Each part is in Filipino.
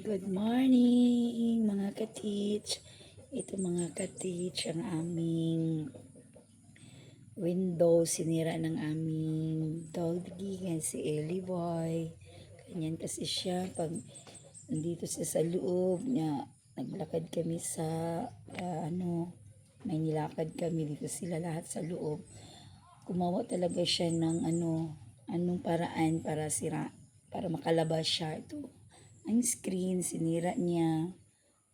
Good morning mga ka-teach. Ito mga ka-teach ang aming window. Sinira ng aming doggy. Yan si Ellie Boy. Ganyan kasi siya. Pag nandito siya sa loob niya, naglakad kami sa may nilakad kami dito sila lahat sa loob. Gumawa talaga siya ng anong paraan para makalabas siya. Ito ang screen, sinira niya.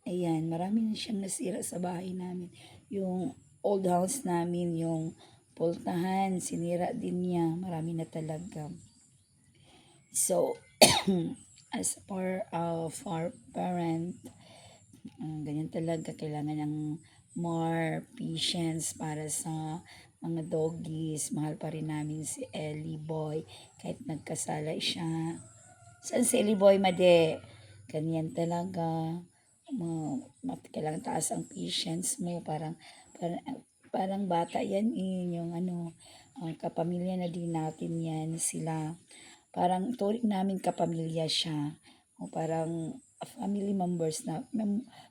Ayan, marami na siyang nasira sa bahay namin. Yung old house namin, yung pultahan, sinira din niya. Marami na talaga. So, as for parent, ganyan talaga, kailangan ng more patience para sa mga doggies. Mahal pa rin namin si Ellie Boy kahit nagkasala siya. Saan si Ellie Boy, Made? Ganyan talaga. Kailangan taas ang patience mo. Parang bata yan yung kapamilya na din natin yan sila. Parang turing namin kapamilya siya. O parang family members na,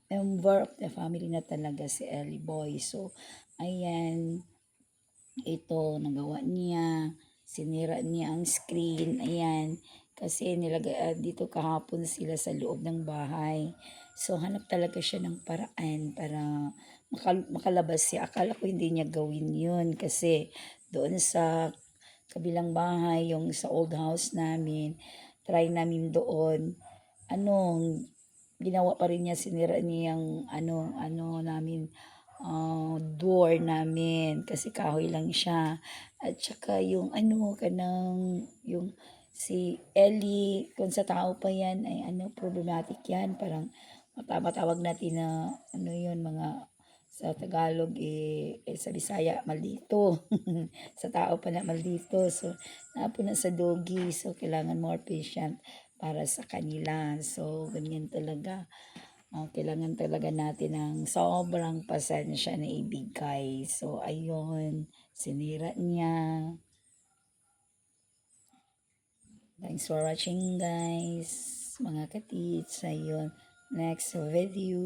member of the family na talaga si Ellie Boy. So, ayan, ito, nagawa niya, sinira niya ang screen, ayan, kasi nilagay dito kahapon sila sa loob ng bahay. So, hanap talaga siya ng paraan para makalabas siya. Akala ko hindi niya gawin yun kasi doon sa kabilang bahay, yung sa old house namin, try namin doon, ginawa pa rin niya, sinira niya yung namin, door namin kasi kahoy lang siya. At saka yung yung si Ellie, kung sa tao pa yan, ay problematic yan. Parang matawag natin na yun, mga sa Tagalog, sa Bisaya, maldito. Sa tao pala, maldito. So, napo na sa doggy. So, kailangan more patient para sa kanila. So, ganyan talaga. Kailangan talaga natin ng sobrang pasensya na ibigay. So, ayun. Sinira niya. Thanks for watching, guys. Mga katits. Ayun. Next video.